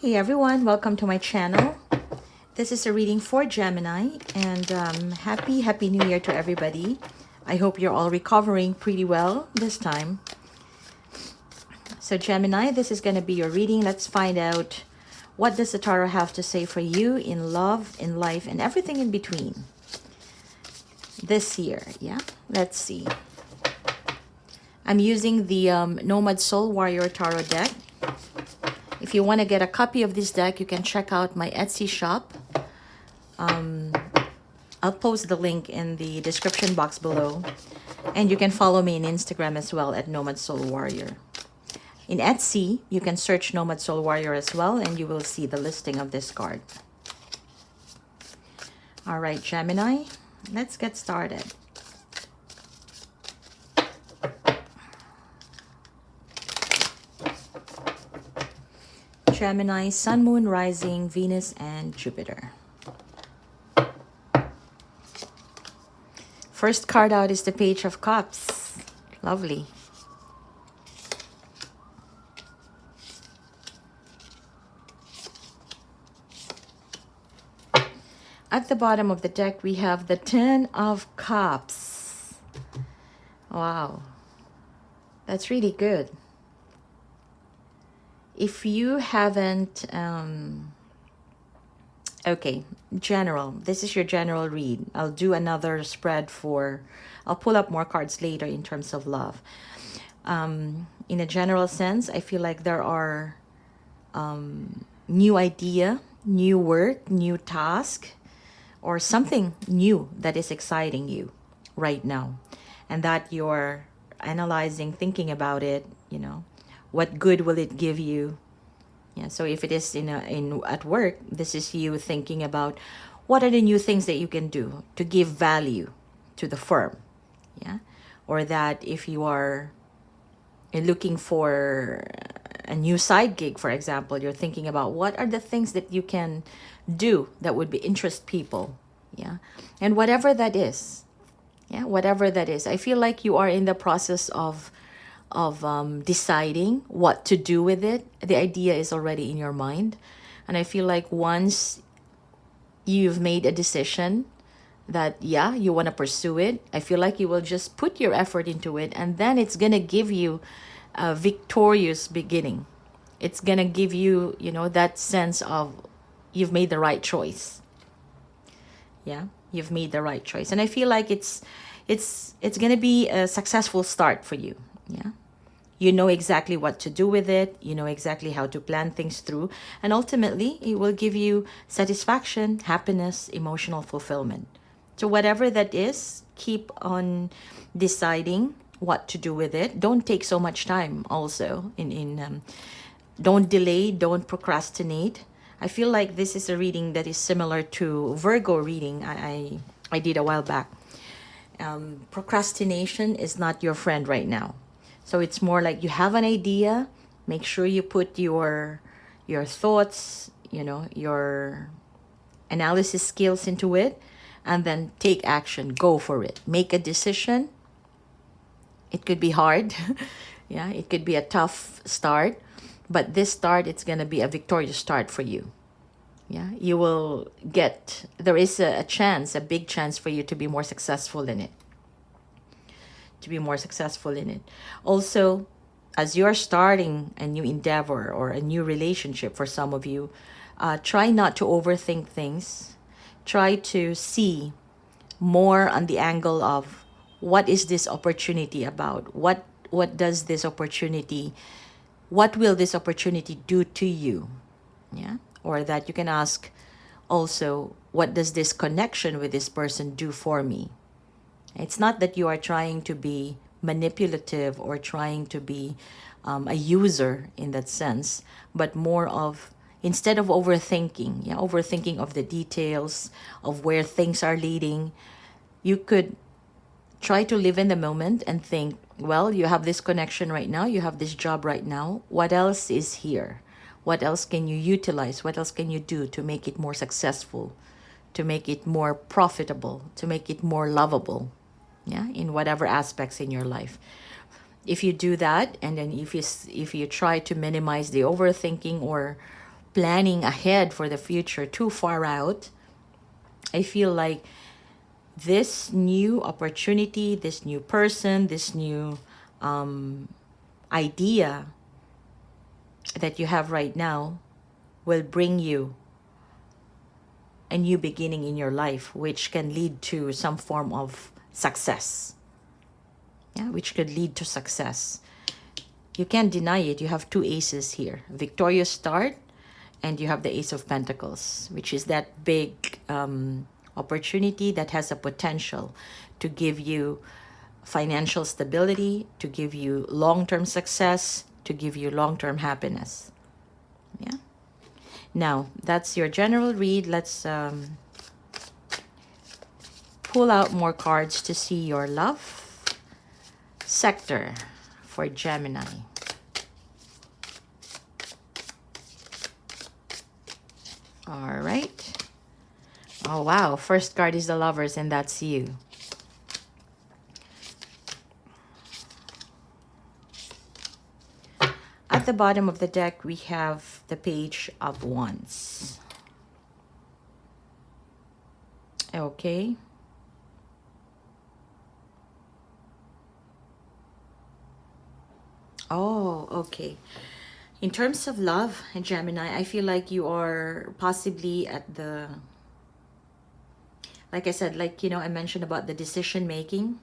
Hey everyone, welcome to my channel. This is a reading for Gemini, and happy New Year to everybody. I hope you're all recovering pretty well this time. So Gemini, this is going to be your reading. Let's find out what does the Tarot have to say for you in love, in life, and everything in between this year. Yeah, let's see. I'm using the NomadSoulWarrior Tarot deck. If you want to get a copy of this deck, you can check out my Etsy shop. I'll post the link in the description box below. And you can follow me on Instagram as well at NomadSoulWarrior. In Etsy, you can search NomadSoulWarrior as well, and you will see the listing of this card. All right, Gemini, let's get started. Gemini, Sun, Moon, Rising, Venus, and Jupiter. First card out is the Page of Cups. Lovely. At the bottom of the deck, we have the Ten of Cups. Wow. That's really good. If you haven't, okay, general, this is your general read. I'll do another spread I'll pull up more cards later in terms of love. In a general sense, I feel like there are new idea, new work, new task, or something new that is exciting you right now. And that you're analyzing, thinking about it, you know. What good will it give you? Yeah, so if it is at work, this is you thinking about what are the new things that you can do to give value to the firm. Yeah, or that if you are looking for a new side gig, for example, you're thinking about what are the things that you can do that would be interest people. Yeah, and whatever that is. Yeah, whatever that is. I feel like you are in the process of deciding what to do with it. The idea is already in your mind. And I feel like once you've made a decision that, yeah, you want to pursue it, I feel like you will just put your effort into it. And then it's going to give you a victorious beginning. It's going to give you, you know, that sense of you've made the right choice. Yeah, you've made the right choice. And I feel like it's going to be a successful start for you. Yeah, you know exactly what to do with it. You know exactly how to plan things through. And ultimately, it will give you satisfaction, happiness, emotional fulfillment. So whatever that is, keep on deciding what to do with it. Don't take so much time also. Don't delay, don't procrastinate. I feel like this is a reading that is similar to Virgo reading I did a while back. Procrastination is not your friend right now. So it's more like you have an idea, make sure you put your thoughts, you know, your analysis skills into it, and then take action, go for it. Make a decision. It could be hard. Yeah, it could be a tough start, but this start, it's going to be a victorious start for you. Yeah, you will there is a chance, a big chance for you to be more successful in it. Also, as you're starting a new endeavor or a new relationship for some of you, try not to overthink things. Try to see more on the angle of what is this opportunity about? What will this opportunity do to you? Yeah, or that you can ask also, what does this connection with this person do for me? It's not that you are trying to be manipulative or trying to be a user in that sense, but more of, instead of overthinking of the details of where things are leading, you could try to live in the moment and think, well, you have this connection right now, you have this job right now, what else is here? What else can you utilize? What else can you do to make it more successful, to make it more profitable, to make it more lovable? Yeah, in whatever aspects in your life. If you do that, and then if you try to minimize the overthinking or planning ahead for the future too far out. I feel like this new opportunity, this new person, this new idea that you have right now will bring you a new beginning in your life, which can lead to some form of success. Yeah, which could lead to success. You can't deny it. You have two aces here, victorious start, and you have the Ace of Pentacles, which is that big opportunity that has a potential to give you financial stability, to give you long-term success, to give you long-term happiness. Yeah. Now, that's your general read. Let's pull out more cards to see your love sector for Gemini. All right. Oh, wow. First card is the Lovers, and that's you. At the bottom of the deck, we have the Page of Wands. Okay. Oh, okay. In terms of love, Gemini, I feel like you are possibly at the, like I said, like, you know, I mentioned about the decision making.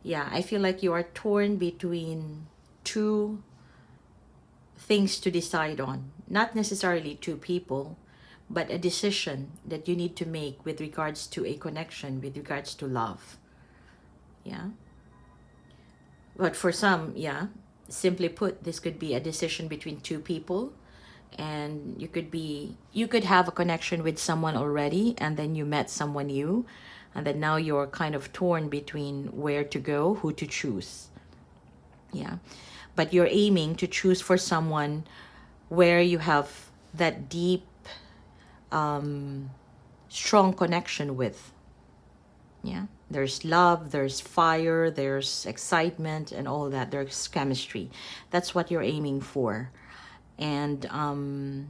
Yeah, I feel like you are torn between two things to decide on. Not necessarily two people, but a decision that you need to make with regards to a connection, with regards to love. Yeah. But for some, yeah, simply put, this could be a decision between two people, and you could have a connection with someone already, and then you met someone new, and then now you're kind of torn between where to go, who to choose. Yeah. But you're aiming to choose for someone where you have that deep, strong connection with. Yeah. There's love, there's fire, there's excitement, and all that. There's chemistry. That's what you're aiming for. And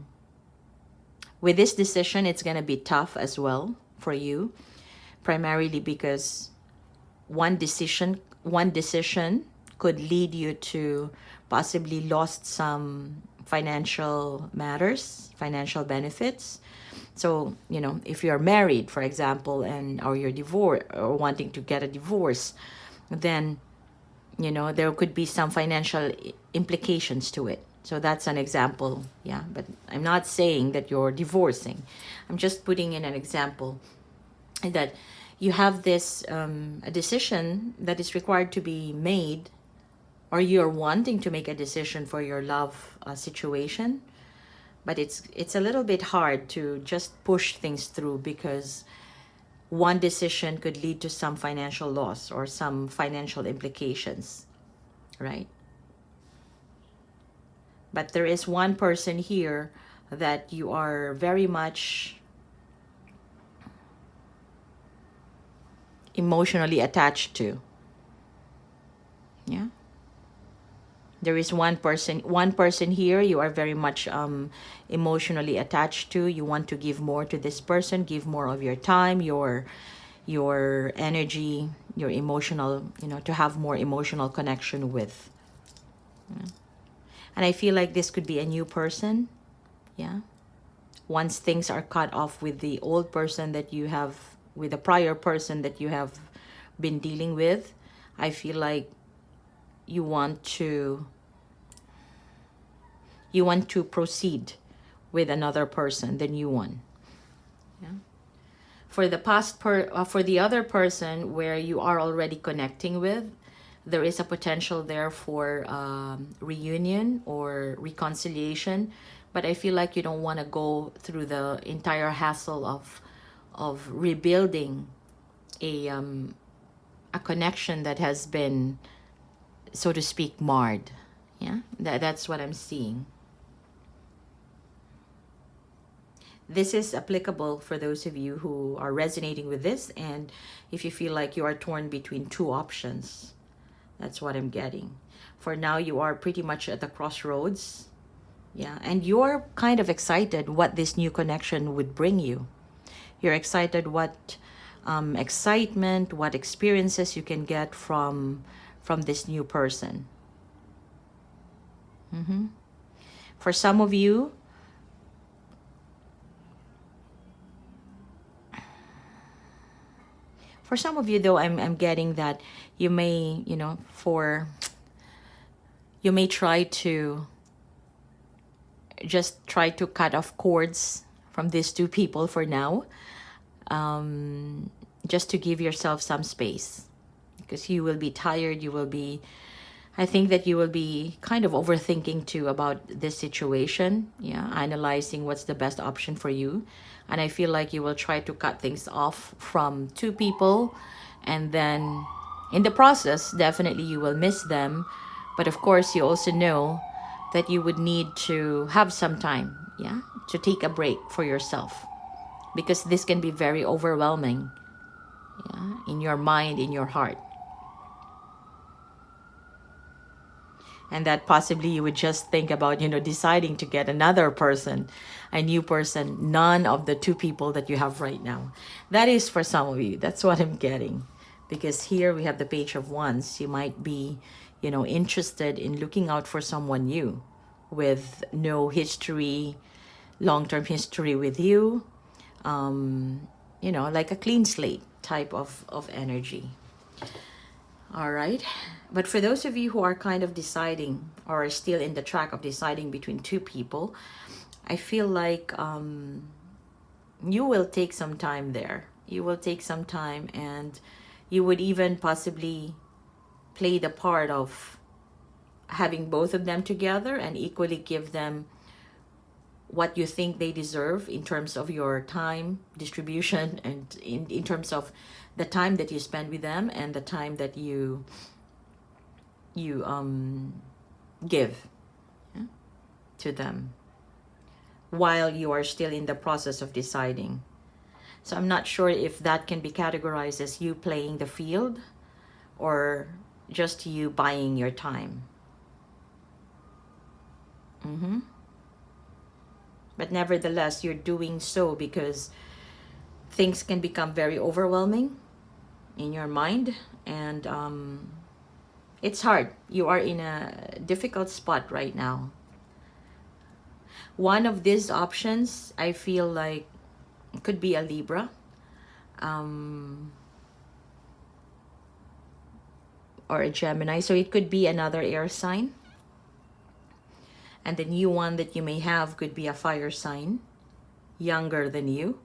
with this decision, it's going to be tough as well for you, primarily because one decision could lead you to possibly lost some financial matters, financial benefits. So, you know, if you're married, for example, or you're divorced or wanting to get a divorce, then, you know, there could be some financial implications to it. So that's an example. Yeah, but I'm not saying that you're divorcing. I'm just putting in an example that you have this a decision that is required to be made, or you're wanting to make a decision for your love situation, but it's a little bit hard to just push things through because one decision could lead to some financial loss or some financial implications, right? But there is one person here that you are very much emotionally attached to. Yeah. There is one person here you are very much emotionally attached to. You want to give more to this person, give more of your time, your energy, your emotional, you know, to have more emotional connection with. Yeah. And I feel like this could be a new person. Yeah. Once things are cut off with the old person that you have, with the prior person that you have been dealing with, I feel like you want to proceed with another person, the new one. Yeah. For the other person where you are already connecting with, there is a potential there for reunion or reconciliation, but I feel like you don't want to go through the entire hassle of rebuilding a connection that has been, so to speak, marred. Yeah, that's what I'm seeing. This is applicable for those of you who are resonating with this, and if you feel like you are torn between two options, that's what I'm getting. For now, you are pretty much at the crossroads. Yeah, and you're kind of excited what this new connection would bring you. You're excited what excitement, what experiences you can get from this new person. For some of you, though, I'm getting that you may, you may try to just try to cut off cords from these two people for now, just to give yourself some space, because you will be tired. I think that you will be kind of overthinking too about this situation, yeah, analyzing what's the best option for you. And I feel like you will try to cut things off from two people, and then in the process, definitely you will miss them. But of course, you also know that you would need to have some time, yeah, to take a break for yourself, because this can be very overwhelming, yeah, in your mind, in your heart. And that possibly you would just think about, deciding to get another person, a new person, none of the two people that you have right now. That is for some of you. That's what I'm getting. Because here we have the Page of Wands. You might be, interested in looking out for someone new with no history, long-term history with you. Like a clean slate type of energy. All right. But for those of you who are kind of deciding or are still in the track of deciding between two people, I feel like you will take some time there. You will take some time, and you would even possibly play the part of having both of them together and equally give them what you think they deserve in terms of your time distribution, and in terms of the time that you spend with them and the time that you give, yeah, to them while you are still in the process of deciding. So I'm not sure if that can be categorized as you playing the field or just you buying your time. But nevertheless, you're doing so because things can become very overwhelming in your mind, and it's hard. You are in a difficult spot right now. One of these options, I feel like, could be a Libra, or a Gemini. So it could be another air sign. And the new one that you may have could be a fire sign, younger than you.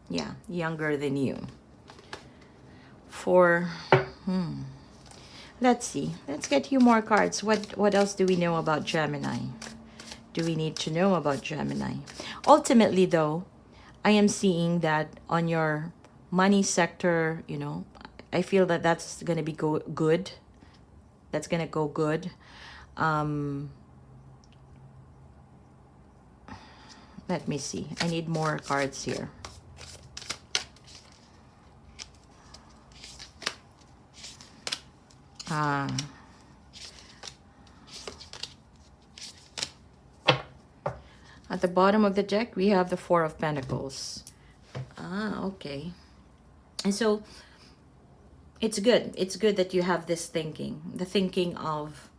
Yeah, younger than you. Let's see. Let's get you more cards. What else do we know about Gemini? Do we need to know about Gemini? Ultimately, though, I am seeing that on your money sector, I feel that that's going to be good. That's going to go good. Let me see. I need more cards here. At the bottom of the deck, we have the Four of Pentacles. Okay. And so it's good. It's good that you have this thinking. The thinking of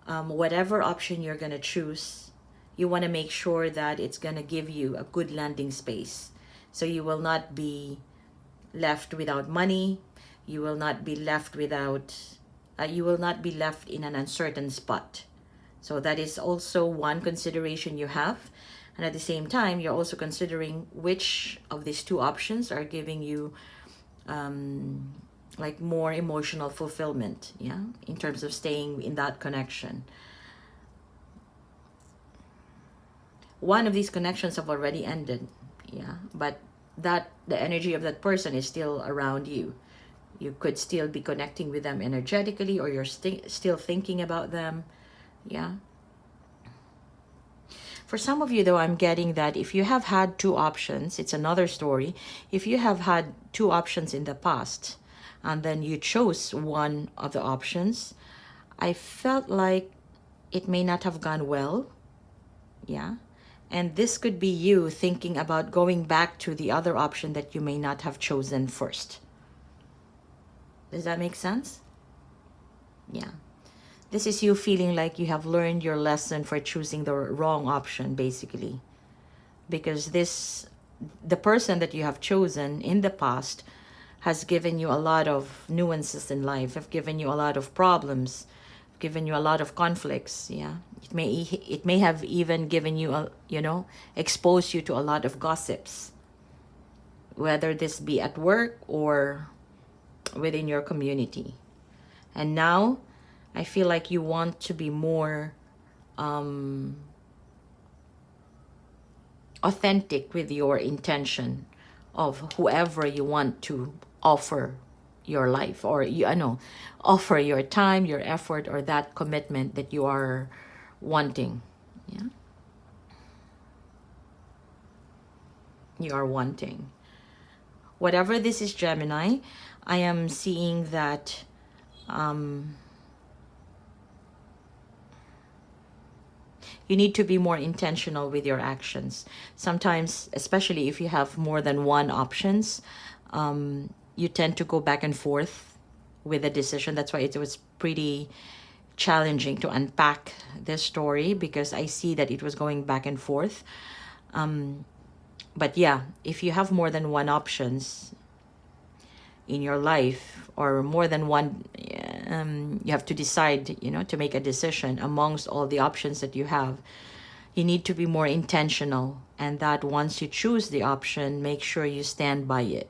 whatever option you're going to choose, you want to make sure that it's going to give you a good landing space. So you will not be left without money. You will not be left without, you will not be left in an uncertain spot. So that is also one consideration you have. And at the same time, you're also considering which of these two options are giving you like more emotional fulfillment, yeah, in terms of staying in that connection. One of these connections have already ended, yeah, but the energy of that person is still around you. You could still be connecting with them energetically, or you're still thinking about them, yeah. For some of you, though, I'm getting that if you have had two options, it's another story. If you have had two options in the past and then you chose one of the options, I felt like it may not have gone well. Yeah. And this could be you thinking about going back to the other option that you may not have chosen first. Does that make sense? Yeah. This is you feeling like you have learned your lesson for choosing the wrong option, basically. Because the person that you have chosen in the past has given you a lot of nuances in life, have given you a lot of problems, given you a lot of conflicts. Yeah, it may have even given you exposed you to a lot of gossips, whether this be at work or within your community. And now I feel like you want to be more authentic with your intention of whoever you want to offer your life, or offer your time, your effort, or that commitment that you are wanting. Yeah, you are wanting whatever this is, Gemini. I am seeing that you need to be more intentional with your actions. Sometimes, especially if you have more than one options, you tend to go back and forth with a decision. That's why it was pretty challenging to unpack this story, because I see that it was going back and forth. But yeah, if you have more than one options in your life, or more than one, you have to decide, to make a decision amongst all the options that you have. You need to be more intentional, and that once you choose the option, make sure you stand by it.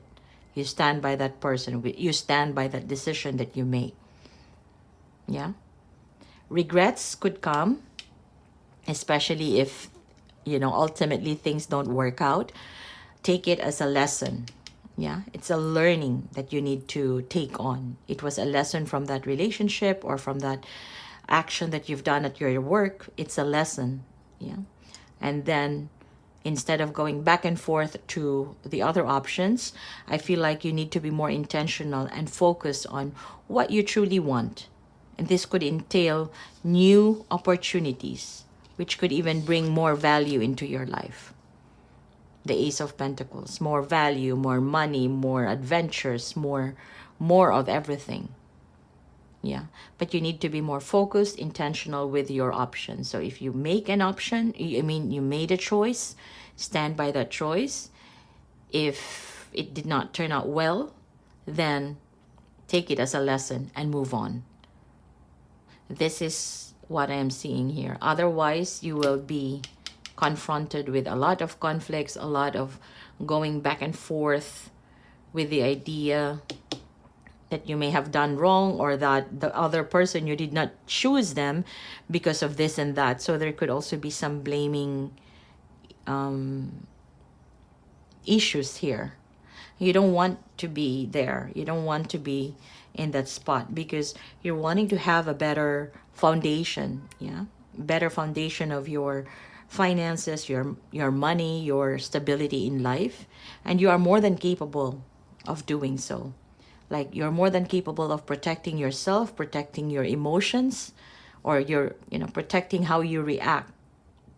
You stand by that person. You stand by that decision that you make. Yeah. Regrets could come, especially if, ultimately things don't work out. Take it as a lesson. Yeah, it's a learning that you need to take on. It was a lesson from that relationship or from that action that you've done at your work. It's a lesson. Yeah. And then instead of going back and forth to the other options, I feel like you need to be more intentional and focus on what you truly want. And this could entail new opportunities, which could even bring more value into your life. The Ace of Pentacles, more value, more money, more adventures, more of everything. Yeah, but you need to be more focused, intentional with your options. So if you make an option, you made a choice, stand by that choice. If it did not turn out well, then take it as a lesson and move on. This is what I am seeing here. Otherwise, you will be confronted with a lot of conflicts, a lot of going back and forth with the idea that you may have done wrong, or that the other person, you did not choose them because of this and that. So there could also be some blaming issues here. You don't want to be there. You don't want to be in that spot, because you're wanting to have a better foundation. Yeah, better foundation of your finances, your money, your stability in life, and you are more than capable of doing so. Like, you're more than capable of protecting yourself, protecting your emotions, or protecting how you react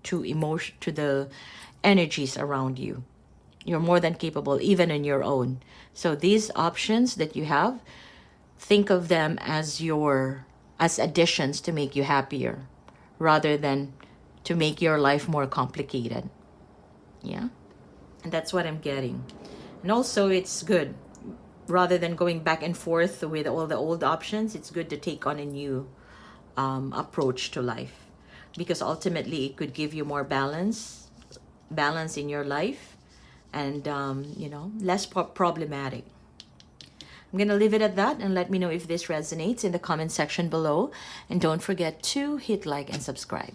to the energies around you. You're more than capable, even in your own. So these options that you have, think of them as additions to make you happier, rather than to make your life more complicated. Yeah, and that's what I'm getting. And also, it's good, rather than going back and forth with all the old options, it's good to take on a new approach to life, because ultimately it could give you more balance in your life, and less problematic. I'm gonna leave it at that, and let me know if this resonates in the comment section below, and don't forget to hit like and subscribe.